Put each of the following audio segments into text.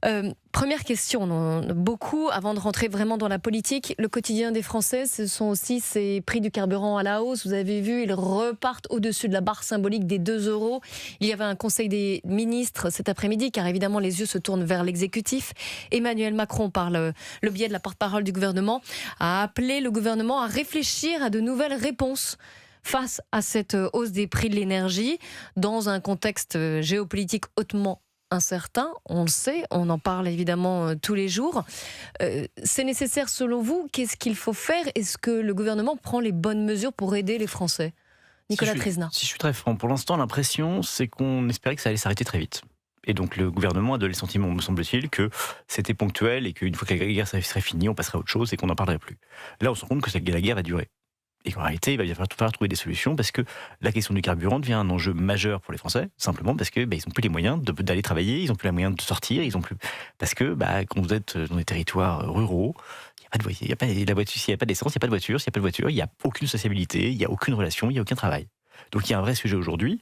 Première question, on en a beaucoup, avant de rentrer vraiment dans la politique, le quotidien des Français, ce sont aussi ces prix du carburant à la hausse. Vous avez vu, ils repartent au-dessus de la barre symbolique des 2 euros. Il y avait un conseil des ministres cet après-midi, car évidemment les yeux se tournent vers l'exécutif. Emmanuel Macron, par le biais de la porte-parole du gouvernement, a appelé le gouvernement à réfléchir à de nouvelles réponses face à cette hausse des prix de l'énergie, dans un contexte géopolitique hautement incertain, on le sait, on en parle évidemment tous les jours. C'est nécessaire selon vous? Qu'est-ce qu'il faut faire? Est-ce que le gouvernement prend les bonnes mesures pour aider les Français? Nicolas Trizna. Si je suis très franc, pour l'instant, l'impression, c'est qu'on espérait que ça allait s'arrêter très vite. Et donc le gouvernement a donné le sentiment, me semble-t-il, que c'était ponctuel et qu'une fois que la guerre serait finie, on passerait à autre chose et qu'on n'en parlerait plus. Là, on se rend compte que la guerre va durer. Et qu'en réalité, il va falloir trouver des solutions parce que la question du carburant devient un enjeu majeur pour les Français, simplement parce que ils n'ont plus les moyens d'aller travailler, ils n'ont plus les moyens de sortir, parce que quand vous êtes dans des territoires ruraux, il n'y a pas de voiture, il n'y a pas d'essence, il n'y a pas de voiture, s'il n'y a pas de voiture, il n'y a aucune sociabilité, il n'y a aucune relation, il n'y a aucun travail. Donc il y a un vrai sujet aujourd'hui.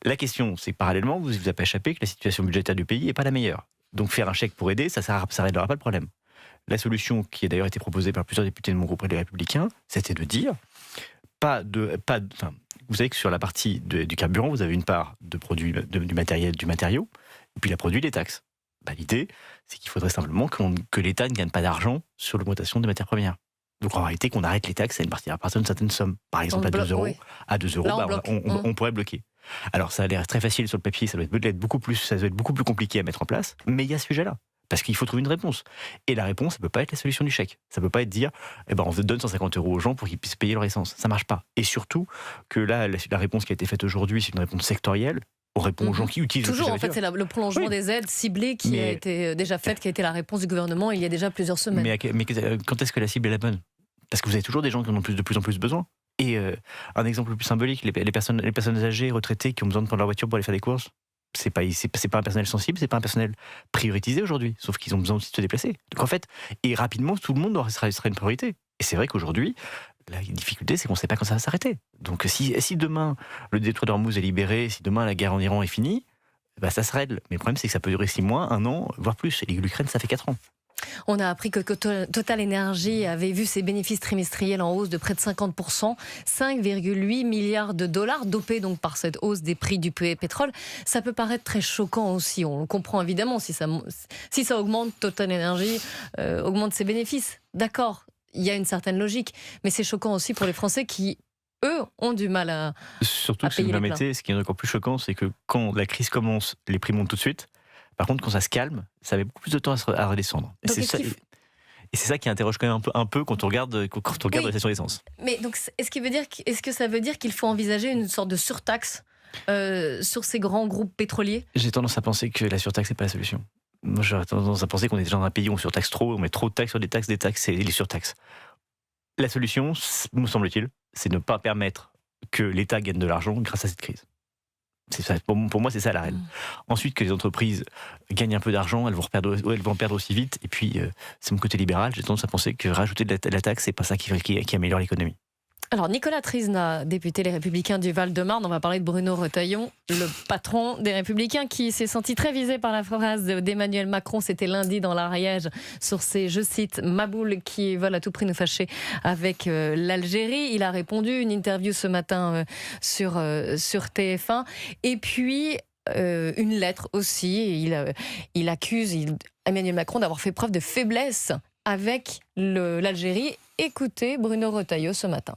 La question, c'est que parallèlement, vous n'avez pas échappé que la situation budgétaire du pays n'est pas la meilleure. Donc faire un chèque pour aider, ça ne réglera pas le problème. La solution, qui a d'ailleurs été proposée par plusieurs députés de mon groupe Les Républicains, c'était de dire vous savez que sur la partie du carburant, vous avez une part de produits, du matériau, et puis la produit des taxes. L'idée, c'est qu'il faudrait simplement que l'État ne gagne pas d'argent sur l'augmentation des matières premières. Donc en réalité, qu'on arrête les taxes à partir d'une certaine somme. Par exemple, à 2 euros. Oui. À 2 euros, là, on pourrait bloquer. Alors ça a l'air très facile sur le papier, ça doit être beaucoup plus compliqué à mettre en place, mais il y a ce sujet-là. Parce qu'il faut trouver une réponse. Et la réponse, ça ne peut pas être la solution du chèque. Ça ne peut pas être dire, on donne 150 euros aux gens pour qu'ils puissent payer leur essence. Ça ne marche pas. Et surtout, que là, la réponse qui a été faite aujourd'hui, c'est une réponse sectorielle. On répond aux gens qui utilisent toujours, en fait, c'est le prolongement des aides ciblées qui a été déjà faite, qui a été la réponse du gouvernement il y a déjà plusieurs semaines. Mais quand est-ce que la cible est la bonne? Parce que vous avez toujours des gens qui en ont de plus en plus besoin. Et un exemple le plus symbolique, les personnes âgées, retraitées, qui ont besoin de prendre leur voiture pour aller faire des courses, c'est pas un personnel sensible, c'est pas un personnel prioritisé aujourd'hui, sauf qu'ils ont besoin aussi de se déplacer. Donc en fait, et rapidement, tout le monde sera une priorité. Et c'est vrai qu'aujourd'hui, la difficulté, c'est qu'on ne sait pas quand ça va s'arrêter. Donc si demain, le détroit d'Ormuz est libéré, si demain la guerre en Iran est finie, ça se règle. Mais le problème, c'est que ça peut durer 6 mois, 1 an, voire plus. Et l'Ukraine, ça fait 4 ans. On a appris que Total Energy avait vu ses bénéfices trimestriels en hausse de près de 50%, 5,8 milliards de dollars, dopés donc par cette hausse des prix du pétrole. Ça peut paraître très choquant aussi. On le comprend évidemment, si ça augmente, Total Energy augmente ses bénéfices. D'accord, il y a une certaine logique, mais c'est choquant aussi pour les Français qui, eux, ont du mal à Surtout à que si vous payer me les pleins. permettez, ce qui est encore plus choquant, c'est que quand la crise commence, les prix montent tout de suite. Par contre, quand ça se calme, ça met beaucoup plus de temps à redescendre. Et c'est ça qui interroge quand même un peu quand on regarde la station d'essence. Mais donc, est-ce que ça veut dire qu'il faut envisager une sorte de surtaxe sur ces grands groupes pétroliers? J'ai tendance à penser que la surtaxe n'est pas la solution. Moi, j'ai tendance à penser qu'on est déjà dans un pays où on surtaxe trop, on met trop de taxes sur des taxes et les surtaxes. La solution, me semble-t-il, c'est ne pas permettre que l'État gagne de l'argent grâce à cette crise. C'est ça, pour moi, c'est ça la règle. Ensuite, que les entreprises gagnent un peu d'argent, elles vont en perdre aussi vite. Et puis, c'est mon côté libéral, j'ai tendance à penser que rajouter de la taxe, c'est pas ça qui améliore l'économie. Alors, Nicolas Trizna, député Les Républicains du Val-de-Marne, on va parler de Bruno Retailleau, le patron des Républicains, qui s'est senti très visé par la phrase d'Emmanuel Macron, c'était lundi dans l'Ariège, sur ces, je cite, maboules qui veulent à tout prix nous fâcher avec l'Algérie. Il a répondu, une interview ce matin sur TF1. Et puis, une lettre aussi, il accuse Emmanuel Macron d'avoir fait preuve de faiblesse avec l'Algérie. Écoutez Bruno Retailleau ce matin.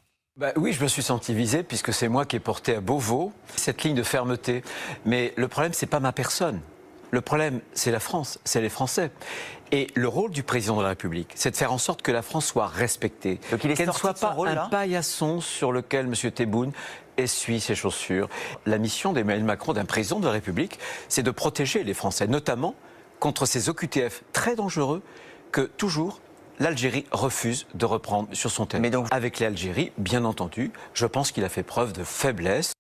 Oui, je me suis senti visé puisque c'est moi qui ai porté à Beauvau cette ligne de fermeté. Mais le problème, c'est pas ma personne. Le problème, c'est la France, c'est les Français. Et le rôle du président de la République, c'est de faire en sorte que la France soit respectée. Qu'elle ne soit pas un paillasson sur lequel M. Tebboune essuie ses chaussures. La mission d'Emmanuel Macron, d'un président de la République, c'est de protéger les Français, notamment contre ces OQTF très dangereux que toujours l'Algérie refuse de reprendre sur son territoire. Mais donc, avec l'Algérie, bien entendu, je pense qu'il a fait preuve de faiblesse.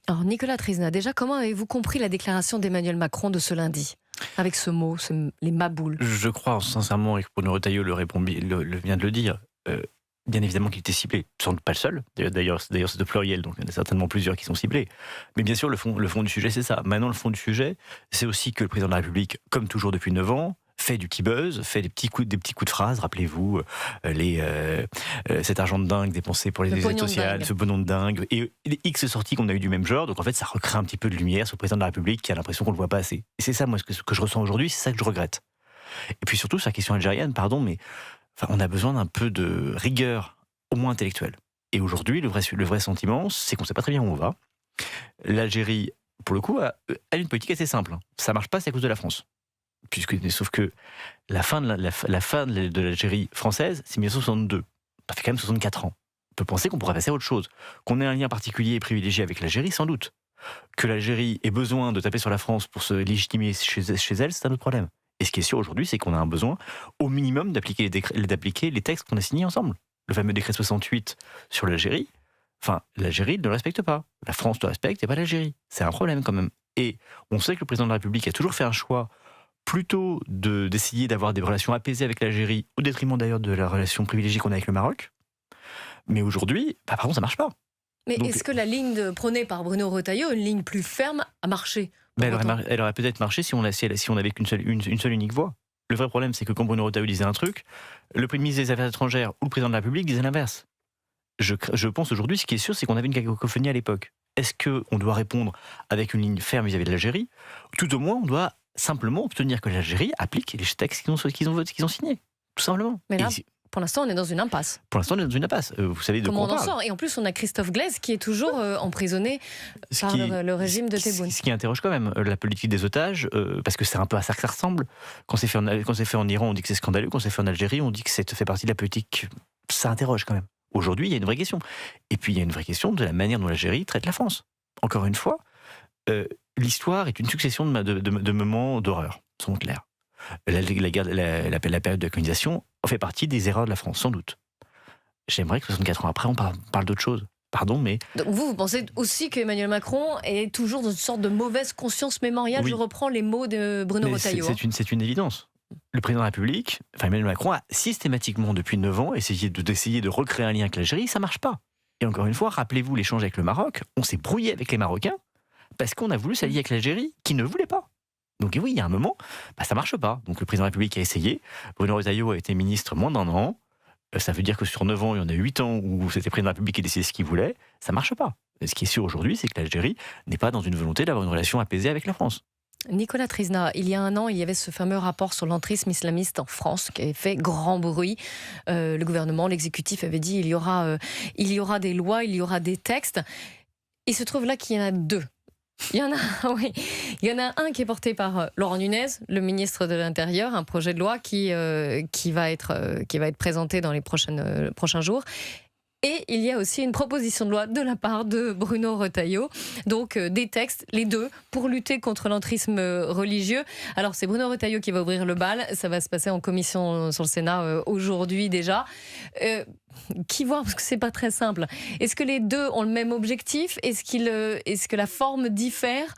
Alors, Nicolas Trizna, déjà, comment avez-vous compris la déclaration d'Emmanuel Macron de ce lundi? Avec ce mot, les maboules. Je crois sincèrement, et que Bruno Retailleau vient de le dire, bien évidemment qu'il était ciblé, sans doute pas le seul. D'ailleurs, c'est de pluriel, donc il y en a certainement plusieurs qui sont ciblés. Mais bien sûr, le fond du sujet, c'est ça. Maintenant, le fond du sujet, c'est aussi que le président de la République, comme toujours depuis 9 ans, fait du petit buzz, fait des petits coups de phrase. Rappelez-vous cet argent de dingue dépensé pour les aides sociales, ce pognon de dingue, et les X sorties qu'on a eu du même genre. Donc en fait, ça recrée un petit peu de lumière sur le président de la République qui a l'impression qu'on le voit pas assez. Et c'est ça, moi, ce que je ressens aujourd'hui, c'est ça que je regrette. Et puis surtout sur la question algérienne, mais on a besoin d'un peu de rigueur, au moins intellectuelle. Et aujourd'hui, le vrai sentiment, c'est qu'on ne sait pas très bien où on va. L'Algérie, pour le coup, a une politique assez simple. Ça marche pas, c'est à cause de la France. Sauf que la fin de l'Algérie française, c'est 1962. Ça fait quand même 64 ans. On peut penser qu'on pourrait passer à autre chose. Qu'on ait un lien particulier et privilégié avec l'Algérie, sans doute. Que l'Algérie ait besoin de taper sur la France pour se légitimer chez elle, c'est un autre problème. Et ce qui est sûr aujourd'hui, c'est qu'on a un besoin, au minimum, d'appliquer les textes qu'on a signés ensemble. Le fameux décret 68 sur l'Algérie, l'Algérie ne le respecte pas. La France le respecte et pas l'Algérie. C'est un problème quand même. Et on sait que le président de la République a toujours fait un choix plutôt d'essayer d'avoir des relations apaisées avec l'Algérie, au détriment d'ailleurs de la relation privilégiée qu'on a avec le Maroc. Mais aujourd'hui, par contre, ça marche pas. Mais est-ce que la ligne prônée par Bruno Retailleau, une ligne plus ferme, a marché? Elle aurait peut-être marché si on n'avait qu'une seule unique voix. Le vrai problème, c'est que quand Bruno Retailleau disait un truc, le Premier ministre des Affaires étrangères ou le président de la République disait l'inverse. Je pense aujourd'hui, ce qui est sûr, c'est qu'on avait une cacophonie à l'époque. Est-ce qu'on doit répondre avec une ligne ferme vis-à-vis de l'Algérie? Tout au moins, on doit simplement obtenir que l'Algérie applique les textes qu'ils ont signés. Tout simplement. Mais là, pour l'instant, on est dans une impasse. Pour l'instant, on est dans une impasse. Vous savez de quoi on parle. Comment on en sort? Et en plus, on a Christophe Glaise qui est toujours emprisonné par le régime de Tebboune. Ce qui interroge quand même la politique des otages, parce que c'est un peu à ça que ça ressemble. Quand c'est fait en Iran, on dit que c'est scandaleux. Quand c'est fait en Algérie, on dit que ça fait partie de la politique. Ça interroge quand même. Aujourd'hui, il y a une vraie question. Et puis, il y a une vraie question de la manière dont l'Algérie traite la France. Encore une fois, l'histoire est une succession de moments d'horreur, soyons clairs. La période de colonisation fait partie des erreurs de la France, sans doute. J'aimerais que 64 ans après, on parle d'autre chose. Pardon, mais... Donc vous pensez aussi qu'Emmanuel Macron est toujours dans une sorte de mauvaise conscience mémoriale? Oui. Je reprends les mots de Bruno Retailleau. C'est une évidence. Le président de la République, Emmanuel Macron, a systématiquement, depuis 9 ans, essayé de recréer un lien avec l'Algérie. Ça ne marche pas. Et encore une fois, rappelez-vous l'échange avec le Maroc. On s'est brouillé avec les Marocains parce qu'on a voulu s'allier avec l'Algérie, qui ne voulait pas. Donc oui, il y a un moment, ça ne marche pas. Donc le président de la République a essayé. Bruno Retailleau a été ministre moins d'1 an. Ça veut dire que sur 9 ans, il y en a 8 ans où c'était le président de la République qui décidait ce qu'il voulait. Ça ne marche pas. Et ce qui est sûr aujourd'hui, c'est que l'Algérie n'est pas dans une volonté d'avoir une relation apaisée avec la France. Nicolas Trizna, il y a 1 an, il y avait ce fameux rapport sur l'entrisme islamiste en France qui avait fait grand bruit. Le gouvernement, l'exécutif avait dit il y aura des lois, il y aura des textes. Il se trouve là qu'il y en a 2. Il y en a un qui est porté par Laurent Nunez, le ministre de l'Intérieur, un projet de loi qui va être présenté dans les prochains jours. Et il y a aussi une proposition de loi de la part de Bruno Retailleau, donc des textes, les deux, pour lutter contre l'entrisme religieux. Alors c'est Bruno Retailleau qui va ouvrir le bal, ça va se passer en commission sur le Sénat aujourd'hui déjà. Qui voit, parce que c'est pas très simple. Est-ce que les deux ont le même objectif? Est-ce que la forme diffère?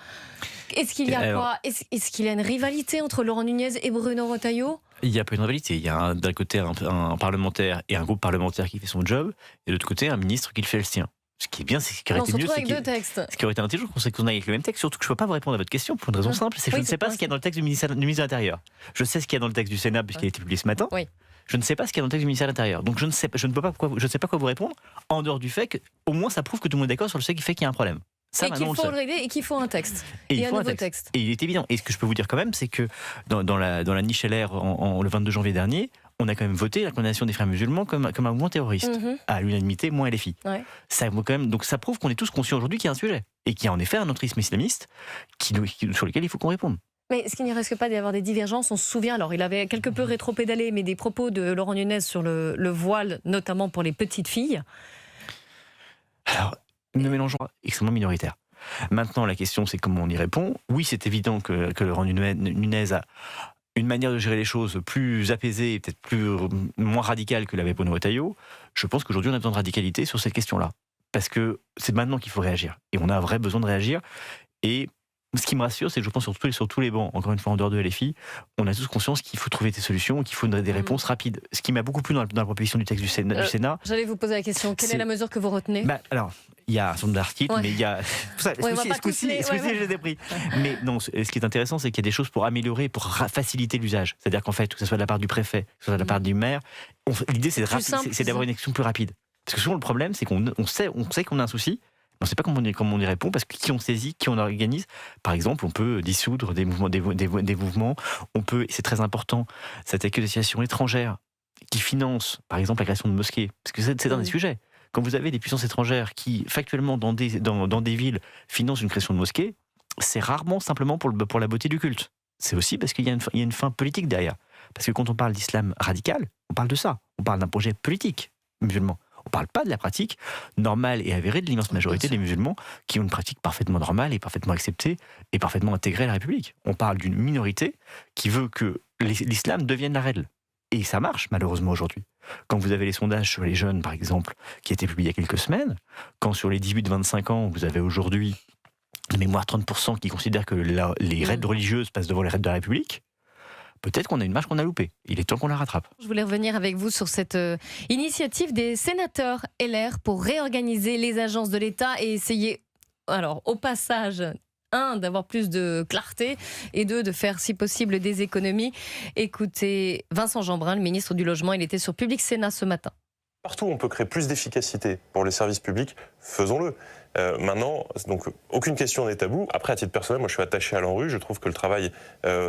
Est-ce qu'il y a Est-ce qu'il y a une rivalité entre Laurent Nunez et Bruno Retailleau? Il n'y a pas une rivalité. Il y a d'un côté un parlementaire et un groupe parlementaire qui fait son job, et de l'autre côté un ministre qui le fait le sien. Ce qui est bien, c'est ce qui aurait été mieux, avec deux textes. Ce qui aurait été intelligent, c'est qu'on aille avec le même texte. Surtout que je ne peux pas vous répondre à votre question pour une raison simple, c'est que je ne sais pas ce qu'il y a dans le texte du ministre de l'Intérieur. Je sais ce qu'il y a dans le texte du Sénat puisqu'il a été publié ce matin. Oui. Je ne sais pas ce qu'il y a dans le texte du ministère de l'Intérieur. Donc je ne sais pas quoi vous répondre, en dehors du fait qu'au moins ça prouve que tout le monde est d'accord sur le fait qu'il y a un problème. Ça, et qu'il faut le régler et qu'il faut un texte. Et un nouveau texte. Et il est évident. Et ce que je peux vous dire quand même, c'est que dans la niche LR, le 22 janvier dernier, on a quand même voté la condamnation des frères musulmans comme un mouvement terroriste, à l'unanimité, moins LFI. Ouais. Donc ça prouve qu'on est tous conscients aujourd'hui qu'il y a un sujet. Et qu'il y a en effet un entrisme islamiste sur lequel il faut qu'on réponde. Mais est-ce qu'il n'y risque pas d'y avoir des divergences? On se souvient, alors il avait quelque peu rétropédalé, mais des propos de Laurent Nunez sur le voile, notamment pour les petites filles. Alors, nous mélangeons extrêmement minoritaire. Maintenant, la question, c'est comment on y répond. Oui, c'est évident que Laurent Nunez a une manière de gérer les choses plus apaisée et peut-être moins radicale que l'avait Bruno Retailleau. Je pense qu'aujourd'hui, on a besoin de radicalité sur cette question-là. Parce que c'est maintenant qu'il faut réagir. Et on a un vrai besoin de réagir. Et ce qui me rassure, c'est que je pense sur tous les bancs, encore une fois en dehors de LFI, on a tous conscience qu'il faut trouver des solutions, qu'il faut des réponses rapides. Ce qui m'a beaucoup plu dans la proposition du texte du Sénat. J'allais vous poser la question, quelle est la mesure que vous retenez? Alors, il y a un certain nombre d'articles, Ouais. mais il y a. Ça, Ouais, on va pas tous les- ce coup-ci, ouais, ouais. je les ai pris. Mais non, ce qui est intéressant, c'est qu'il y a des choses pour améliorer, pour faciliter l'usage. C'est-à-dire qu'en fait, que ce soit de la part du préfet, que ce soit de la part du maire, l'idée c'est simple, c'est d'avoir une action plus rapide. Parce que souvent le problème, c'est qu'on sait qu'on a un souci, mais on ne sait pas comment on y répond, parce que qui on saisit, qui on organise. Par exemple, on peut dissoudre des mouvements, on peut, et c'est très important, s'attaquer aux associations étrangères qui financent, par exemple, la création de mosquées. Parce que c'est un des sujets. Quand vous avez des puissances étrangères qui, factuellement, dans des villes, financent une création de mosquées, c'est rarement simplement pour la beauté du culte. C'est aussi parce qu'il y a une fin politique derrière. Parce que quand on parle d'islam radical, on parle de ça. On parle d'un projet politique musulman. On ne parle pas de la pratique normale et avérée de l'immense majorité des musulmans qui ont une pratique parfaitement normale et parfaitement acceptée et parfaitement intégrée à la République. On parle d'une minorité qui veut que l'islam devienne la règle. Et ça marche, malheureusement, aujourd'hui. Quand vous avez les sondages sur les jeunes, par exemple, qui étaient publiés il y a quelques semaines, quand sur les 18-25 ans, vous avez aujourd'hui, de mémoire, 30% qui considèrent que les raids religieuses passent devant les raids de la République, peut-être qu'on a une marche qu'on a loupée. Il est temps qu'on la rattrape. Je voulais revenir avec vous sur cette initiative des sénateurs LR pour réorganiser les agences de l'État et essayer, alors au passage, d'avoir plus de clarté et de faire si possible des économies. Écoutez, Vincent Jeanbrun, le ministre du Logement, il était sur Public Sénat ce matin. Partout où on peut créer plus d'efficacité pour les services publics, faisons-le. Maintenant, donc, aucune question n'est tabou. Après, à titre personnel, moi je suis attaché à l'ANRU. Je trouve que le travail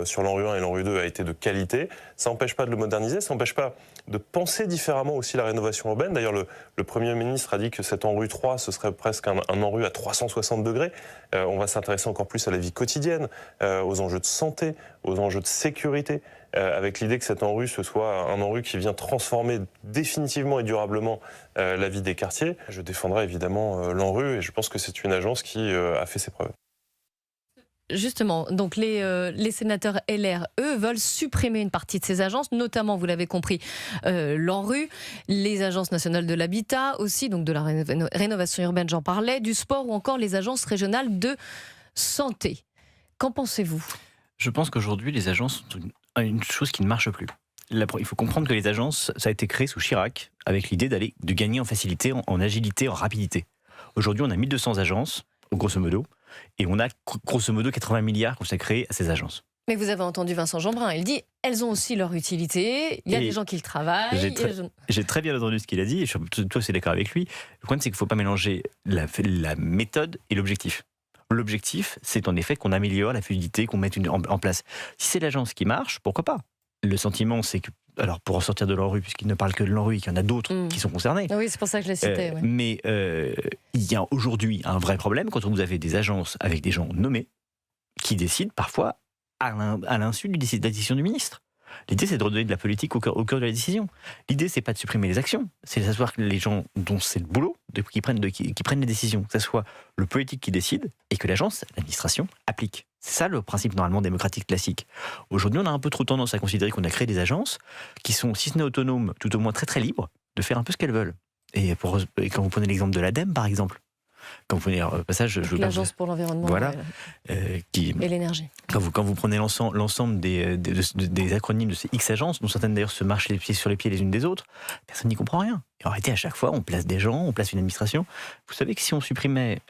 sur l'ANRU 1 et l'ANRU 2 a été de qualité. Ça n'empêche pas de le moderniser, ça n'empêche pas de penser différemment aussi la rénovation urbaine. D'ailleurs, le Premier ministre a dit que cet ANRU 3, ce serait presque un ANRU à 360 degrés. On va s'intéresser encore plus à la vie quotidienne, aux enjeux de santé, aux enjeux de sécurité. Avec l'idée que cet ANRU, ce soit un ANRU qui vient transformer définitivement et durablement la vie des quartiers. Je défendrai évidemment l'ANRU et je pense que c'est une agence qui a fait ses preuves. Justement, donc les sénateurs LR, eux, veulent supprimer une partie de ces agences, notamment, vous l'avez compris, l'ANRU, les agences nationales de l'habitat aussi, donc de la rénovation urbaine, j'en parlais, du sport ou encore les agences régionales de santé. Qu'en pensez-vous ? Je pense qu'aujourd'hui, les agences sont une chose qui ne marche plus. Il faut comprendre que les agences, ça a été créé sous Chirac, avec l'idée de gagner en facilité, en agilité, en rapidité. Aujourd'hui, on a 1200 agences, grosso modo, et on a grosso modo 80 milliards consacrés à ces agences. Mais vous avez entendu Vincent Jeanbrun, il dit elles ont aussi leur utilité, il y a des gens qui le travaillent. J'ai très bien entendu ce qu'il a dit, et je suis tout aussi d'accord avec lui. Le problème, c'est qu'il ne faut pas mélanger la méthode et l'objectif. L'objectif, c'est en effet qu'on améliore la fluidité, qu'on mette en place. Si c'est l'agence qui marche, pourquoi pas ? Le sentiment, c'est que, alors pour en sortir de l'ANRU, puisqu'il ne parle que de l'ANRU et qu'il y en a d'autres qui sont concernés. Oui, c'est pour ça que je l'ai cité. Oui. Mais il y a aujourd'hui un vrai problème quand vous avez des agences avec des gens nommés qui décident parfois à l'insu de la décision du ministre. L'idée, c'est de redonner de la politique au cœur de la décision. L'idée, c'est pas de supprimer les actions, c'est de s'asseoir que les gens dont c'est le boulot, qui prennent les décisions, que ce soit le politique qui décide et que l'agence, l'administration, applique. C'est ça le principe normalement démocratique classique. Aujourd'hui, on a un peu trop tendance à considérer qu'on a créé des agences qui sont, si ce n'est autonomes, tout au moins très très libres, de faire un peu ce qu'elles veulent. Et quand vous prenez l'exemple de l'ADEME, par exemple, quand vous prenez passage, l'agence pour l'environnement, voilà, et l'énergie. Quand vous prenez l'ensemble des acronymes de ces X agences, dont certaines d'ailleurs se marchent les pieds sur les pieds les unes des autres, personne n'y comprend rien. Et en réalité, à chaque fois, on place des gens, on place une administration. Vous savez que si on supprimait,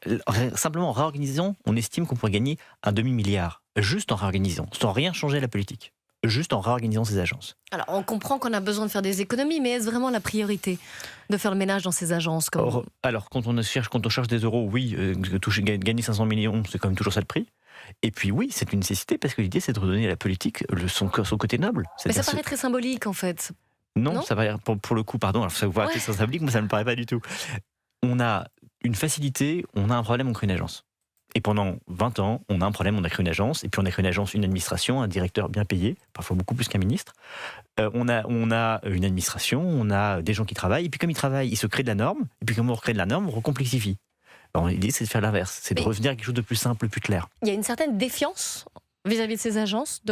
simplement en réorganisant, on estime qu'on pourrait gagner un demi-milliard, juste en réorganisant, sans rien changer à la politique. Juste en réorganisant ces agences. Alors, on comprend qu'on a besoin de faire des économies, mais est-ce vraiment la priorité de faire le ménage dans ces agences Alors, quand on cherche des euros, oui, gagner 500 millions, c'est quand même toujours ça le prix. Et puis oui, c'est une nécessité, parce que l'idée, c'est de redonner à la politique son côté noble. Mais ça paraît très symbolique, en fait. Non, ça va pour le coup, pardon, alors ça vous paraît très symbolique, moi ça ne me paraît pas du tout. On a une facilité, on a un problème, on crée une agence. Et pendant 20 ans, on a un problème, on a créé une agence, et puis on a créé une agence, une administration, un directeur bien payé, parfois beaucoup plus qu'un ministre. On a une administration, on a des gens qui travaillent, et puis comme ils travaillent, ils se créent de la norme, et puis comme on recrée de la norme, on recomplexifie. Alors l'idée, c'est de faire l'inverse, c'est de revenir à quelque chose de plus simple, plus clair. Il y a une certaine défiance vis-à-vis de ces agences,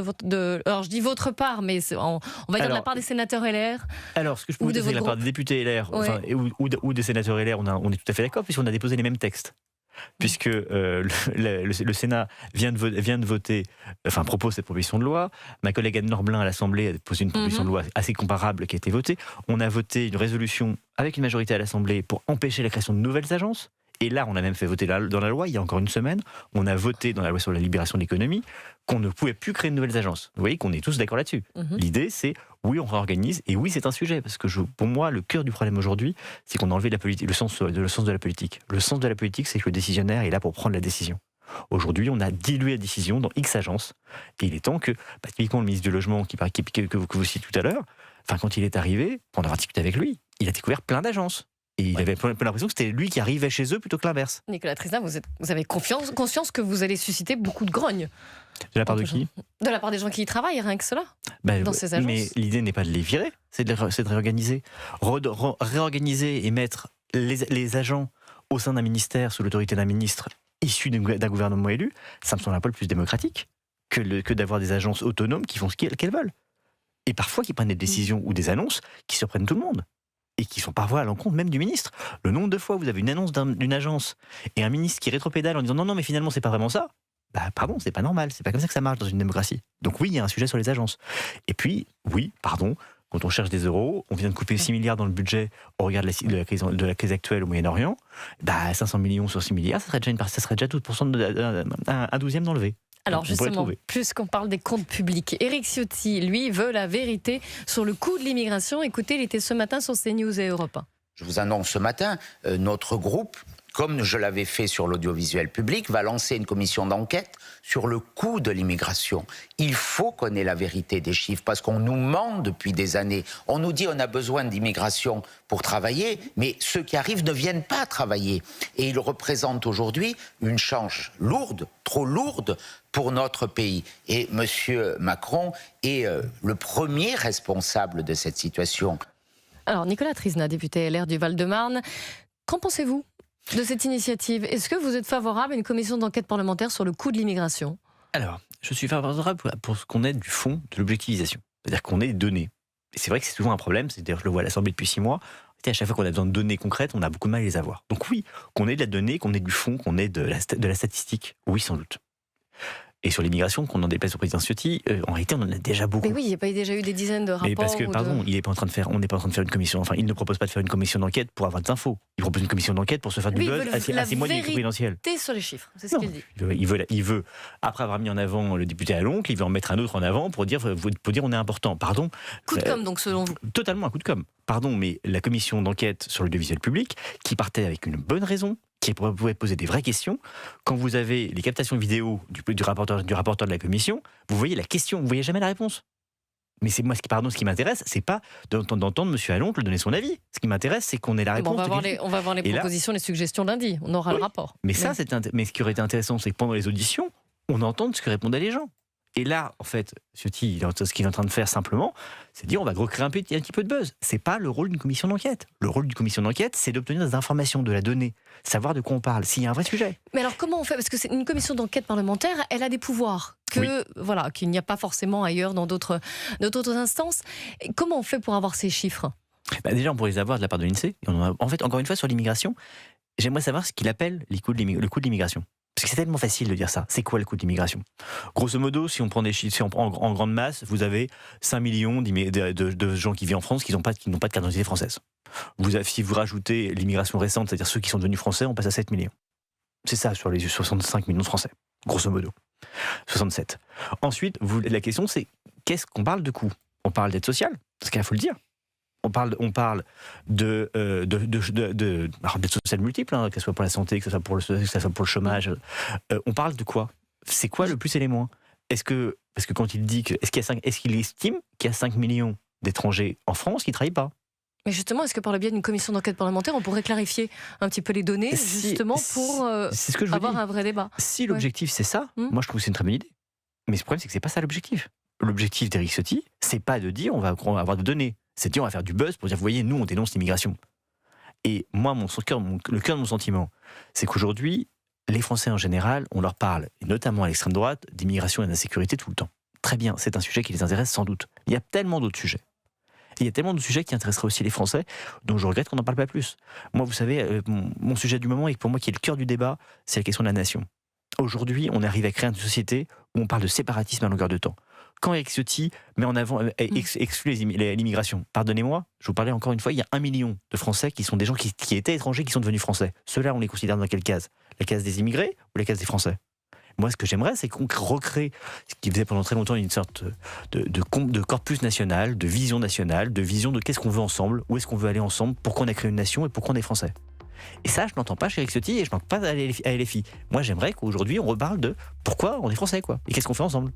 alors je dis votre part, mais on va dire de la part des sénateurs LR. Alors, ce que je peux vous dire, c'est de la part des députés LR, ou des sénateurs LR, on est tout à fait d'accord, puisqu'on a déposé les mêmes textes. Puisque le Sénat vient de voter, propose cette proposition de loi. Ma collègue Anne Norblin à l'Assemblée a déposé une proposition de loi assez comparable qui a été votée. On a voté une résolution avec une majorité à l'Assemblée pour empêcher la création de nouvelles agences. Et là, on a même fait voter dans la loi, il y a encore une semaine, on a voté dans la loi sur la libération de l'économie qu'on ne pouvait plus créer de nouvelles agences. Vous voyez qu'on est tous d'accord là-dessus. L'idée, c'est, oui, on réorganise, et oui, c'est un sujet, parce que pour moi, le cœur du problème aujourd'hui, c'est qu'on a enlevé le sens de la politique. Le sens de la politique, c'est que le décisionnaire est là pour prendre la décision. Aujourd'hui, on a dilué la décision dans X agences, et il est temps que, typiquement, le ministre du Logement, que vous citez tout à l'heure, quand il est arrivé, pour en avoir discuté avec lui, il a découvert plein d'agences. Et il avait un peu l'impression que c'était lui qui arrivait chez eux plutôt que l'inverse. Nicolas Trisna, vous avez conscience que vous allez susciter beaucoup de grogne. De la part de qui ? De la part des gens qui y travaillent, rien que cela, dans ces agences. Mais l'idée n'est pas de les virer, c'est de réorganiser. Réorganiser et mettre les agents au sein d'un ministère, sous l'autorité d'un ministre issu d'un gouvernement élu, ça me semble un peu le plus démocratique que d'avoir des agences autonomes qui font ce qu'elles veulent. Et parfois qui prennent des décisions ou des annonces qui surprennent tout le monde. Et qui sont parfois à l'encontre même du ministre. Le nombre de fois où vous avez une annonce d'une agence et un ministre qui rétropédale en disant non, mais finalement, c'est pas vraiment ça. Pardon, c'est pas normal. C'est pas comme ça que ça marche dans une démocratie. Donc oui, il y a un sujet sur les agences. Et puis, oui, pardon, quand on cherche des euros, on vient de couper 6 milliards dans le budget au regard de la crise actuelle au Moyen-Orient. 500 millions sur 6 milliards, ça serait déjà tout un 12e d'enlevé. Alors justement, puisqu'on parle des comptes publics, Éric Ciotti, lui, veut la vérité sur le coût de l'immigration. Écoutez, il était ce matin sur CNews et Europe 1. Je vous annonce ce matin, notre groupe, comme je l'avais fait sur l'audiovisuel public, va lancer une commission d'enquête sur le coût de l'immigration. Il faut qu'on ait la vérité des chiffres, parce qu'on nous ment depuis des années. On nous dit on a besoin d'immigration pour travailler, mais ceux qui arrivent ne viennent pas travailler. Et ils représentent aujourd'hui une charge lourde, trop lourde, pour notre pays. Et M. Macron est le premier responsable de cette situation. Alors, Nicolas Trisna, député LR du Val-de-Marne, qu'en pensez-vous de cette initiative? Est-ce que vous êtes favorable à une commission d'enquête parlementaire sur le coût de l'immigration? Alors, je suis favorable pour ce qu'on ait du fond de l'objectivisation. C'est-à-dire qu'on ait des données. Et c'est vrai que c'est souvent un problème, c'est-à-dire je le vois à l'Assemblée depuis 6 mois, à chaque fois qu'on a besoin de données concrètes, on a beaucoup de mal à les avoir. Donc oui, qu'on ait de la donnée, qu'on ait du fond, qu'on ait de la statistique, oui sans doute. Et sur l'immigration, qu'on en déplace au président Ciotti, en réalité, on en a déjà beaucoup. Mais oui, il n'y a pas déjà eu des dizaines de rapports. Mais parce que, pardon, on n'est pas en train de faire une commission. Enfin, il ne propose pas de faire une commission d'enquête pour avoir des infos. Il propose une commission d'enquête pour se faire du buzz assez moyen et confidentiel. Sur les chiffres, c'est ce qu'il dit. Il veut, après avoir mis en avant le député à l'oncle, il veut en mettre un autre en avant pour dire on est important. Pardon. Coup de com', donc, selon vous. Totalement un coup de com'. Pardon, mais la commission d'enquête sur l'audiovisuel public, qui partait avec une bonne raison, qui pouvait poser des vraies questions. Quand vous avez les captations vidéo du rapporteur de la commission, vous voyez la question, vous voyez jamais la réponse. Mais c'est moi, ce qui m'intéresse, c'est pas d'entendre Monsieur Aloncle donner son avis. Ce qui m'intéresse, c'est qu'on ait la réponse. On va voir les propositions, les suggestions lundi. On aura le rapport. Mais ce qui aurait été intéressant, c'est que pendant les auditions, on entende ce que répondaient les gens. Et là, en fait, Ciotti, ce qu'il est en train de faire simplement, c'est dire on va recréer un petit peu de buzz. C'est pas le rôle d'une commission d'enquête. Le rôle d'une commission d'enquête, c'est d'obtenir des informations, de la donnée, savoir de quoi on parle, s'il y a un vrai sujet. Mais alors comment on fait? Parce que c'est une commission d'enquête parlementaire, elle a des pouvoirs qu'il n'y a pas forcément ailleurs dans d'autres instances. Et comment on fait pour avoir ces chiffres? Déjà, on pourrait les avoir de la part de l'INSEE. En fait, encore une fois, sur l'immigration, j'aimerais savoir ce qu'il appelle le coût de l'immigration. Parce que c'est tellement facile de dire ça. C'est quoi le coût de l'immigration? Grosso modo, si on prend des chiffres, en grande masse, vous avez 5 millions de gens qui vivent en France qui n'ont pas de carte d'identité française. Si vous rajoutez l'immigration récente, c'est-à-dire ceux qui sont devenus français, on passe à 7 millions. C'est ça sur les 65 millions de Français, grosso modo. 67. Ensuite, la question c'est, qu'est-ce qu'on parle de coût? On parle d'aide sociale, parce qu'il faut le dire. On parle d'aide sociale multiple, que ce soit pour la santé, que ce soit pour le chômage. On parle de quoi? C'est quoi le plus et les moins? Parce que quand il dit est-ce qu'il estime qu'il y a 5 millions d'étrangers en France qui ne travaillent pas? Mais justement, est-ce que par le biais d'une commission d'enquête parlementaire, on pourrait clarifier un petit peu les données, justement, pour avoir un vrai débat? Si l'objectif c'est ça, moi je trouve que c'est une très bonne idée. Mais le problème c'est que c'est pas ça l'objectif. L'objectif d'Éric Ciotti, c'est pas de dire on va avoir des données. C'est de dire on va faire du buzz pour dire vous voyez, nous on dénonce l'immigration. Et moi, le cœur de mon sentiment, c'est qu'aujourd'hui, les Français en général, on leur parle, et notamment à l'extrême droite, d'immigration et d'insécurité tout le temps. Très bien, c'est un sujet qui les intéresse sans doute. Il y a tellement d'autres sujets. Et il y a tellement d'autres sujets qui intéresseraient aussi les Français, dont je regrette qu'on n'en parle pas plus. Moi, vous savez, mon sujet du moment, et pour moi qui est le cœur du débat, c'est la question de la nation. Aujourd'hui, on arrive à créer une société où on parle de séparatisme à longueur de temps. quand Éric Ciotti met en avant, exclut l'immigration, pardonnez-moi, je vous parlais encore une fois, il y a 1 million de Français qui sont des gens qui étaient étrangers, qui sont devenus Français. Ceux-là, on les considère dans quelle case? La case des immigrés ou la case des Français? Moi, ce que j'aimerais, c'est qu'on recrée ce qui faisait pendant très longtemps une sorte de corpus national, de vision nationale, de vision de qu'est-ce qu'on veut ensemble, où est-ce qu'on veut aller ensemble, pourquoi on a créé une nation et pourquoi on est Français. Et ça, je n'entends pas chez Éric Ciotti et je n'entends pas à LFI. Moi, j'aimerais qu'aujourd'hui, on reparle de pourquoi on est Français, quoi, et qu'est-ce qu'on fait ensemble.